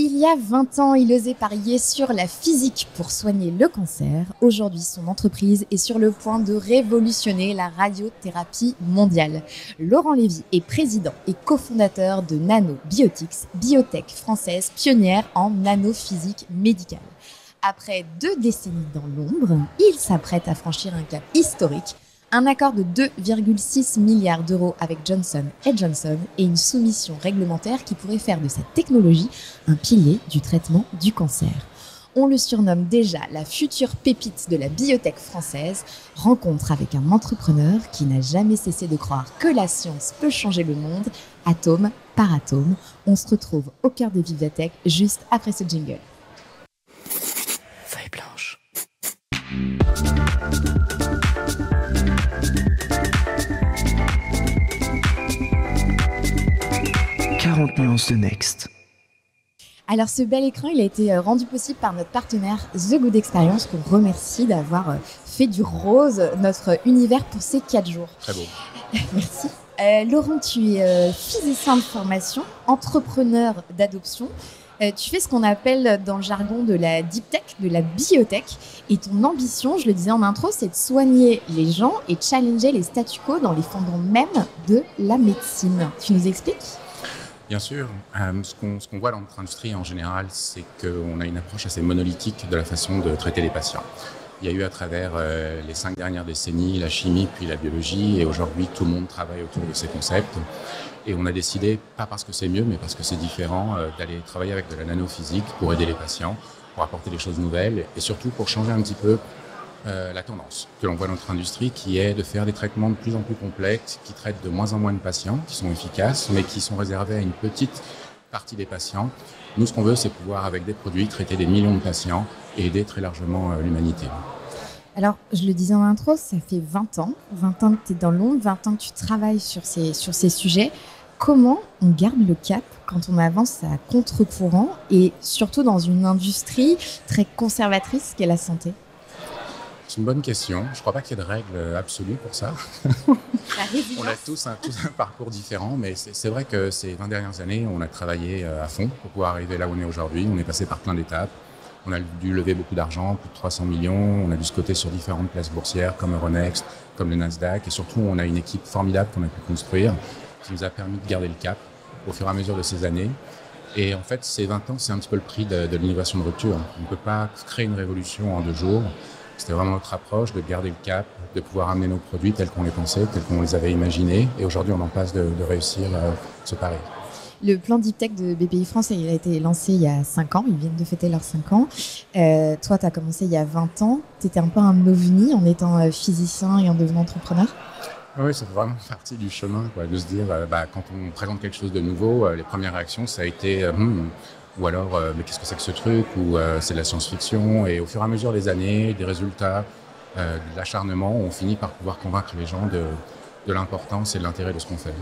Il y a 20 ans, il osait parier sur la physique pour soigner le cancer. Aujourd'hui, son entreprise est sur le point de révolutionner la radiothérapie mondiale. Laurent Lévy est président et cofondateur de Nanobiotics, biotech française pionnière en nanophysique médicale. Après 2 décennies dans l'ombre, il s'apprête à franchir un cap historique. Un accord de 2,6 milliards d'euros avec Johnson & Johnson et une soumission réglementaire qui pourrait faire de cette technologie un pilier du traitement du cancer. On le surnomme déjà la future pépite de la biotech française. Rencontre avec un entrepreneur qui n'a jamais cessé de croire que la science peut changer le monde, atome par atome. On se retrouve au cœur de Vivatech juste après ce jingle. Feuille blanche. 40 nuances de Next. Alors ce bel écran, il a été rendu possible par notre partenaire The Good Experience, qu'on remercie d'avoir fait du rose notre univers pour ces 4 jours. Très beau. Merci. Laurent, tu es physicien de formation, entrepreneur d'adoption. Tu fais ce qu'on appelle dans le jargon de la deep tech, de la biotech. Et ton ambition, je le disais en intro, c'est de soigner les gens et challenger les statu quo dans les fondements même de la médecine. Tu nous expliques ? Bien sûr. Ce qu'on voit dans notre industrie en général, c'est qu'on a une approche assez monolithique de la façon de traiter les patients. Il y a eu à travers les 5 dernières décennies la chimie puis la biologie, et aujourd'hui tout le monde travaille autour de ces concepts. Et on a décidé, pas parce que c'est mieux, mais parce que c'est différent, d'aller travailler avec de la nanophysique pour aider les patients, pour apporter des choses nouvelles et surtout pour changer un petit peu la tendance que l'on voit dans notre industrie, qui est de faire des traitements de plus en plus complexes, qui traitent de moins en moins de patients, qui sont efficaces, mais qui sont réservés à une petite partie des patients. Nous, ce qu'on veut, c'est pouvoir, avec des produits, traiter des millions de patients et aider très largement l'humanité. Alors, je le disais en intro, ça fait 20 ans que tu es dans l'ombre, 20 ans que tu travailles sur ces sujets. Comment on garde le cap quand on avance à contre-courant et surtout dans une industrie très conservatrice qu'est la santé ? C'est une bonne question. Je ne crois pas qu'il y ait de règles absolues pour ça. On a tous un parcours différent, mais c'est vrai que ces 20 dernières années, on a travaillé à fond pour pouvoir arriver là où on est aujourd'hui. On est passé par plein d'étapes. On a dû lever beaucoup d'argent, plus de 300 millions. On a dû se coter sur différentes places boursières comme Euronext, comme le Nasdaq. Et surtout, on a une équipe formidable qu'on a pu construire qui nous a permis de garder le cap au fur et à mesure de ces années. Et en fait, ces 20 ans, c'est un petit peu le prix de l'innovation de rupture. On ne peut pas créer une révolution en 2 jours. C'était vraiment notre approche de garder le cap, de pouvoir amener nos produits tels qu'on les pensait, tels qu'on les avait imaginés. Et aujourd'hui, on en passe de réussir ce pari. Le plan Deep Tech de BPI France, il a été lancé il y a 5 ans. Ils viennent de fêter leurs 5 ans. Toi, tu as commencé il y a 20 ans. Tu étais un peu un ovni en étant physicien et en devenant entrepreneur. Oui, ça fait vraiment partie du chemin, quoi, de se dire, quand on présente quelque chose de nouveau, les premières réactions, ça a été ou alors, mais qu'est-ce que c'est que ce truc, ou c'est de la science-fiction. Et au fur et à mesure des années, des résultats, de l'acharnement, on finit par pouvoir convaincre les gens de l'importance et de l'intérêt de ce qu'on fait.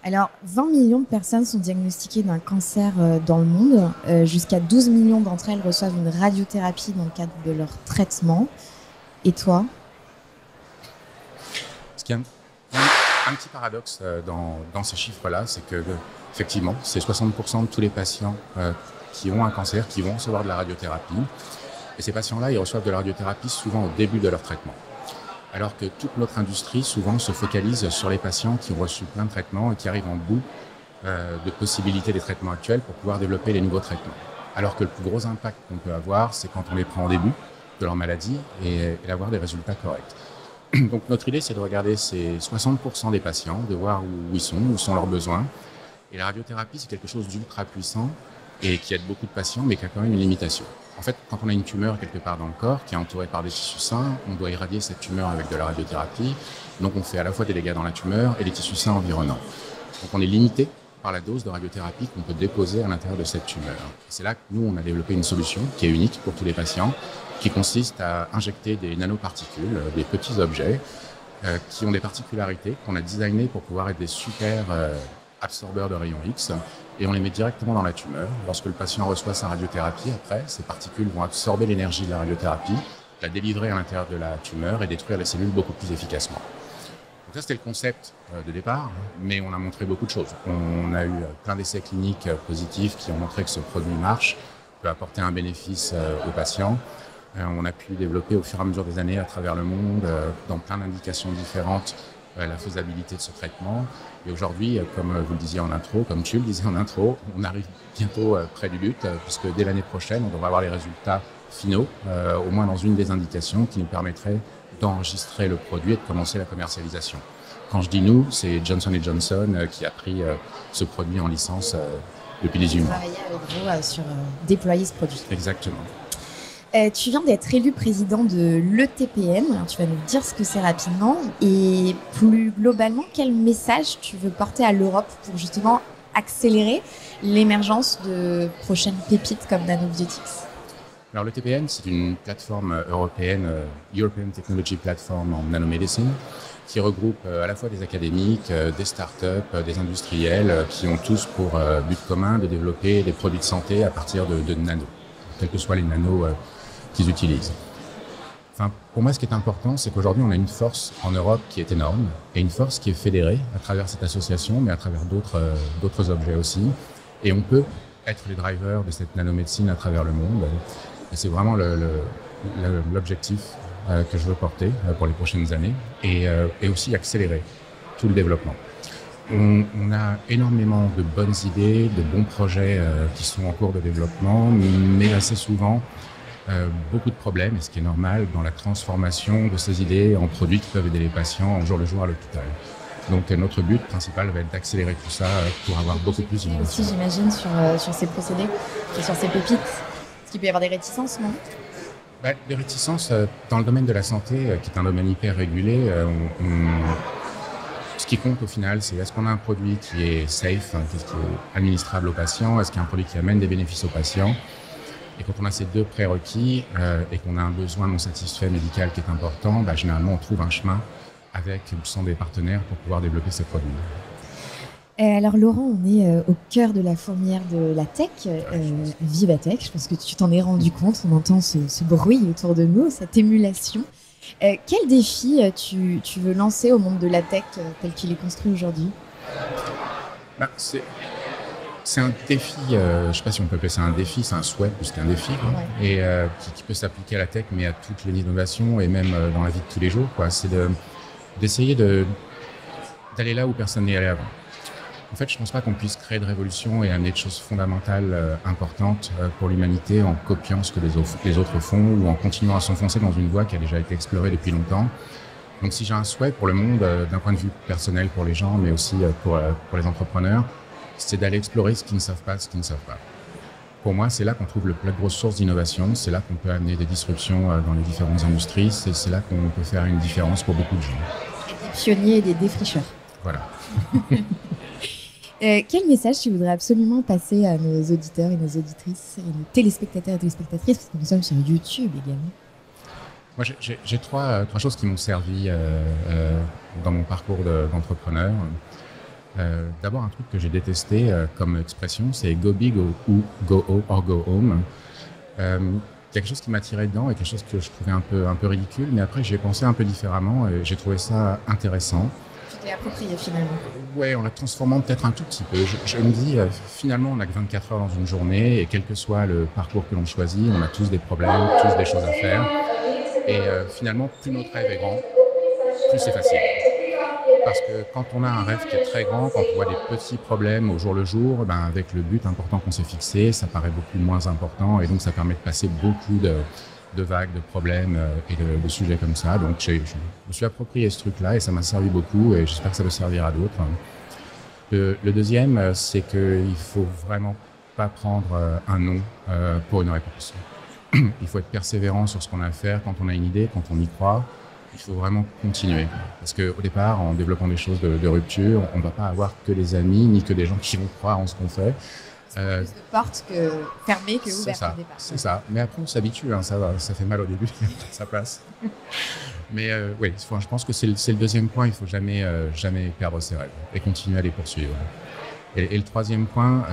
Alors, 20 millions de personnes sont diagnostiquées d'un cancer dans le monde. Jusqu'à 12 millions d'entre elles reçoivent une radiothérapie dans le cadre de leur traitement. Et toi ? Ce qui est un petit paradoxe dans ces chiffres-là, c'est que effectivement, c'est 60% de tous les patients qui ont un cancer qui vont recevoir de la radiothérapie. Et ces patients-là, ils reçoivent de la radiothérapie souvent au début de leur traitement. Alors que toute notre industrie, souvent, se focalise sur les patients qui ont reçu plein de traitements et qui arrivent en bout de possibilités des traitements actuels pour pouvoir développer les nouveaux traitements. Alors que le plus gros impact qu'on peut avoir, c'est quand on les prend au début de leur maladie et d'avoir des résultats corrects. Donc notre idée, c'est de regarder ces 60% des patients, de voir où sont leurs besoins. Et la radiothérapie, c'est quelque chose d'ultra puissant et qui aide beaucoup de patients, mais qui a quand même une limitation. En fait, quand on a une tumeur quelque part dans le corps qui est entourée par des tissus sains, on doit irradier cette tumeur avec de la radiothérapie. Donc on fait à la fois des dégâts dans la tumeur et les tissus sains environnants. Donc on est limité par la dose de radiothérapie qu'on peut déposer à l'intérieur de cette tumeur. C'est là que nous, on a développé une solution qui est unique pour tous les patients, qui consiste à injecter des nanoparticules, des petits objets, qui ont des particularités qu'on a designées pour pouvoir être des super absorbeurs de rayons X, et on les met directement dans la tumeur. Lorsque le patient reçoit sa radiothérapie, après, ces particules vont absorber l'énergie de la radiothérapie, la délivrer à l'intérieur de la tumeur et détruire les cellules beaucoup plus efficacement. Donc ça, c'était le concept de départ, mais on a montré beaucoup de choses. On a eu plein d'essais cliniques positifs qui ont montré que ce produit marche, peut apporter un bénéfice aux patients. On a pu développer au fur et à mesure des années à travers le monde, dans plein d'indications différentes, la faisabilité de ce traitement. Et aujourd'hui, comme vous le disiez en intro, comme tu le disais en intro, on arrive bientôt près du but, puisque dès l'année prochaine, on devrait avoir les résultats finaux, au moins dans une des indications qui nous permettrait d'enregistrer le produit et de commencer la commercialisation. Quand je dis nous, c'est Johnson & Johnson qui a pris ce produit en licence depuis 18 mois. Travailler avec vous sur déployer ce produit. Exactement. Tu viens d'être élu président de l'ETPM, alors tu vas nous dire ce que c'est rapidement, et plus globalement, quel message tu veux porter à l'Europe pour justement accélérer l'émergence de prochaines pépites comme Nanobiotix? Alors l'ETPM, c'est une plateforme européenne, European Technology Platform en nanomédecine, qui regroupe à la fois des académiques, des startups, des industriels, qui ont tous pour but commun de développer des produits de santé à partir de nanos, quels que soient les nanos qu'ils utilisent. Enfin, pour moi, ce qui est important, c'est qu'aujourd'hui, on a une force en Europe qui est énorme, et une force qui est fédérée à travers cette association, mais à travers d'autres objets aussi. Et on peut être les drivers de cette nanomédecine à travers le monde. Et c'est vraiment l'objectif que je veux porter pour les prochaines années, et aussi accélérer tout le développement. On a énormément de bonnes idées, de bons projets qui sont en cours de développement, mais assez souvent beaucoup de problèmes, et ce qui est normal dans la transformation de ces idées en produits qui peuvent aider les patients au jour le jour à l'hôpital. Donc notre but principal va être d'accélérer tout ça pour avoir beaucoup plus d'innovation. Aussi, j'imagine, sur ces procédés et sur ces pépites, est-ce qu'il peut y avoir des réticences, non? Les réticences dans le domaine de la santé, qui est un domaine hyper régulé, ce qui compte au final, c'est est-ce qu'on a un produit qui est safe, qui est administrable aux patients, est-ce qu'il y a un produit qui amène des bénéfices aux patients. Et quand on a ces deux prérequis et qu'on a un besoin non satisfait médical qui est important, généralement on trouve un chemin avec ou sans des partenaires pour pouvoir développer ces produits. Alors Laurent, on est au cœur de la fourmilière de la tech, Vivatech. Je pense que tu t'en es rendu compte, on entend ce bruit autour de nous, cette émulation. Quel défi tu veux lancer au monde de la tech tel qu'il est construit aujourd'hui? C'est un défi, je ne sais pas si on peut appeler ça un défi, c'est un souhait plus qu'un défi, ouais. Et qui peut s'appliquer à la tech, mais à toutes les innovations et même dans la vie de tous les jours, quoi. C'est d'essayer d'aller là où personne n'est allé avant. En fait, je ne pense pas qu'on puisse créer de révolution et amener de choses fondamentales importantes pour l'humanité en copiant ce que les autres font ou en continuant à s'enfoncer dans une voie qui a déjà été explorée depuis longtemps. Donc si j'ai un souhait pour le monde, d'un point de vue personnel pour les gens, mais aussi pour les entrepreneurs, c'est d'aller explorer ce qu'ils ne savent pas, Pour moi, c'est là qu'on trouve la grosse source d'innovation, c'est là qu'on peut amener des disruptions dans les différentes industries, c'est là qu'on peut faire une différence pour beaucoup de gens. Et des pionniers et des défricheurs. Voilà. Quel message tu voudrais absolument passer à nos auditeurs et nos auditrices et nos téléspectateurs et téléspectatrices, parce que nous sommes sur YouTube également? Moi, j'ai trois choses qui m'ont servi dans mon parcours d'entrepreneur. D'abord, un truc que j'ai détesté comme expression, c'est go big ou go home. Il y a quelque chose qui m'attirait dedans et quelque chose que je trouvais un peu ridicule, mais après j'ai pensé un peu différemment et j'ai trouvé ça intéressant. Tu t'es approprié finalement. Ouais, en la transformant peut-être un tout petit peu. Je me dis, finalement, on n'a que 24 heures dans une journée et quel que soit le parcours que l'on choisit, on a tous des problèmes, tous des choses à faire. Et finalement, plus notre rêve est grand, plus c'est facile. Parce que quand on a un rêve qui est très grand, quand on voit des petits problèmes au jour le jour, avec le but important qu'on s'est fixé, ça paraît beaucoup moins important et donc ça permet de passer beaucoup de vagues, de problèmes et de sujets comme ça. Donc je me suis approprié ce truc-là et ça m'a servi beaucoup et j'espère que ça va servir à d'autres. Le deuxième, c'est qu'il ne faut vraiment pas prendre un non pour une réponse. Il faut être persévérant sur ce qu'on a à faire quand on a une idée, quand on y croit. Il faut vraiment continuer. Parce qu'au départ, en développant des choses de rupture, on ne va pas avoir que des amis, ni que des gens qui vont croire en ce qu'on fait. C'est plus de portes fermées que ouvertes au départ. C'est ça. Mais après, on s'habitue. Ça fait mal au début, ça passe. Mais oui, je pense que c'est le deuxième point. Il ne faut jamais perdre ses rêves et continuer à les poursuivre. Et le troisième point,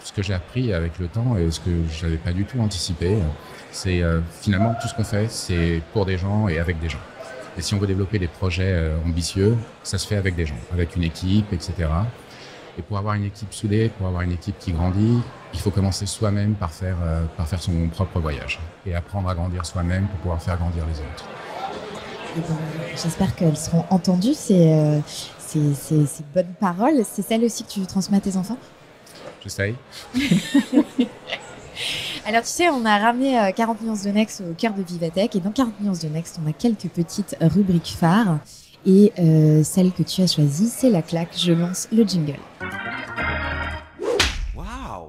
ce que j'ai appris avec le temps et ce que je n'avais pas du tout anticipé, c'est finalement tout ce qu'on fait, c'est pour des gens et avec des gens. Et si on veut développer des projets ambitieux, ça se fait avec des gens, avec une équipe, etc. Et pour avoir une équipe soudée, pour avoir une équipe qui grandit, il faut commencer soi-même par faire son propre voyage et apprendre à grandir soi-même pour pouvoir faire grandir les autres. Et bon, j'espère qu'elles seront entendues, ces bonnes paroles. C'est celles aussi que tu transmets à tes enfants? J'essaye. Alors, tu sais, on a ramené 40 nuances de Next au cœur de Vivatech. Et dans 40 nuances de Next, on a quelques petites rubriques phares. Et celle que tu as choisie, c'est la claque. Je lance le jingle. Waouh!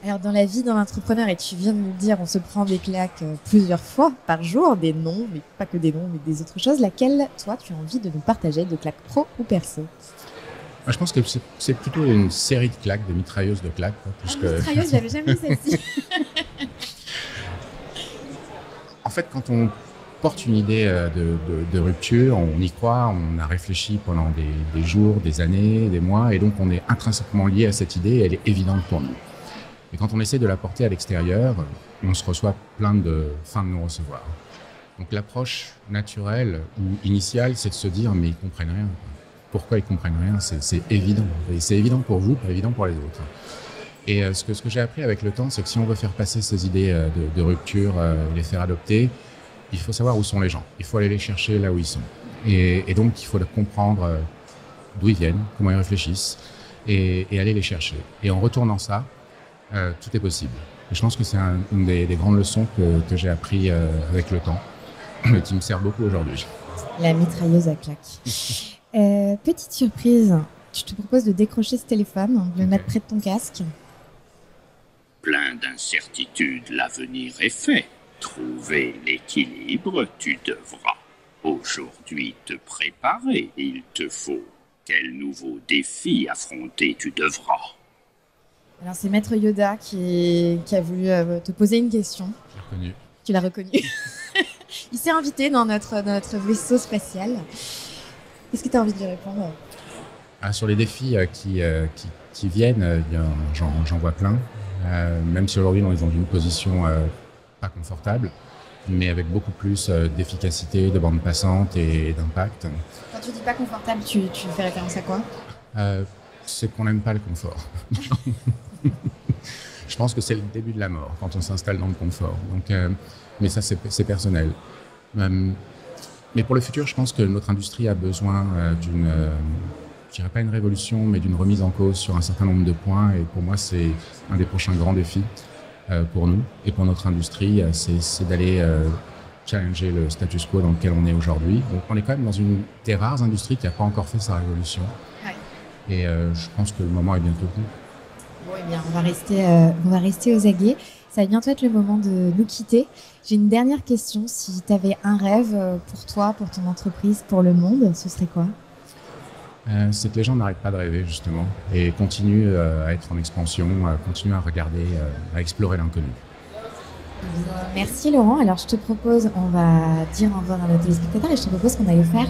Alors, dans la vie d'un entrepreneur, et tu viens de nous le dire, on se prend des claques plusieurs fois par jour, des noms, mais pas que des noms, mais des autres choses. Laquelle, toi, tu as envie de nous partager, de claques pro ou perso? Moi, je pense que c'est plutôt une série de claques, de mitrailleuses de claques. Plus que... Mitrailleuse, j'avais jamais vu celle-ci. En fait, quand on porte une idée de rupture, on y croit, on a réfléchi pendant des jours, des années, des mois, et donc on est intrinsèquement lié à cette idée, elle est évidente pour nous. Et quand on essaie de la porter à l'extérieur, on se reçoit plein de fins de nous recevoir. Donc l'approche naturelle ou initiale, c'est de se dire mais ils comprennent rien. Pourquoi ils comprennent rien? C'est évident. Et c'est évident pour vous, pas évident pour les autres. Et ce que j'ai appris avec le temps, c'est que si on veut faire passer ces idées de rupture, les faire adopter, il faut savoir où sont les gens. Il faut aller les chercher là où ils sont. Et donc, il faut comprendre d'où ils viennent, comment ils réfléchissent, et aller les chercher. Et en retournant ça, tout est possible. Et je pense que c'est une des grandes leçons que j'ai appris avec le temps, et qui me sert beaucoup aujourd'hui. La mitrailleuse à claques. Petite surprise, je te propose de décrocher ce téléphone, de le mettre près de ton casque. Plein d'incertitudes, l'avenir est fait. Trouver l'équilibre, tu devras aujourd'hui te préparer. Il te faut. Quel nouveau défi affronter tu devras? Alors c'est Maître Yoda qui a voulu te poser une question. J'ai reconnu. Tu l'as reconnu. Il s'est invité dans notre vaisseau spatial. Qu'est-ce que tu as envie de lui répondre? Sur les défis qui viennent, j'en vois plein. Même si aujourd'hui on est dans une position pas confortable, mais avec beaucoup plus d'efficacité, de bande passante et d'impact. Quand tu dis pas confortable, tu fais référence à quoi? C'est qu'on n'aime pas le confort. Je pense que c'est le début de la mort quand on s'installe dans le confort. Donc, mais ça, c'est personnel. Mais pour le futur, je pense que notre industrie a besoin d'une, je dirais pas une révolution, mais d'une remise en cause sur un certain nombre de points. Et pour moi, c'est un des prochains grands défis pour nous et pour notre industrie, c'est d'aller challenger le status quo dans lequel on est aujourd'hui. Donc, on est quand même dans une des rares industries qui n'a pas encore fait sa révolution. Ouais. Et je pense que le moment est bientôt venu. Bon, eh bien, on va rester aux aguets. Ça va bientôt être le moment de nous quitter. J'ai une dernière question. Si tu avais un rêve pour toi, pour ton entreprise, pour le monde, ce serait quoi? C'est que les gens n'arrêtent pas de rêver, justement, et continuent à être en expansion, continuent à regarder, à explorer l'inconnu. Merci Laurent. Alors je te propose, on va dire au revoir à nos téléspectateurs et je te propose qu'on aille faire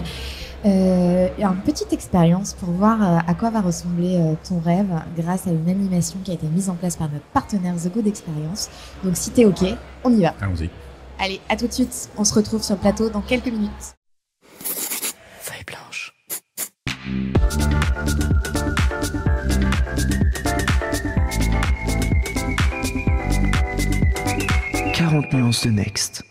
une petite expérience pour voir à quoi va ressembler ton rêve grâce à une animation qui a été mise en place par notre partenaire The Good Experience. Donc si t'es OK, on y va. Allons-y. Allez, à tout de suite. On se retrouve sur le plateau dans quelques minutes. Feuille blanche. 40 nuances de Next.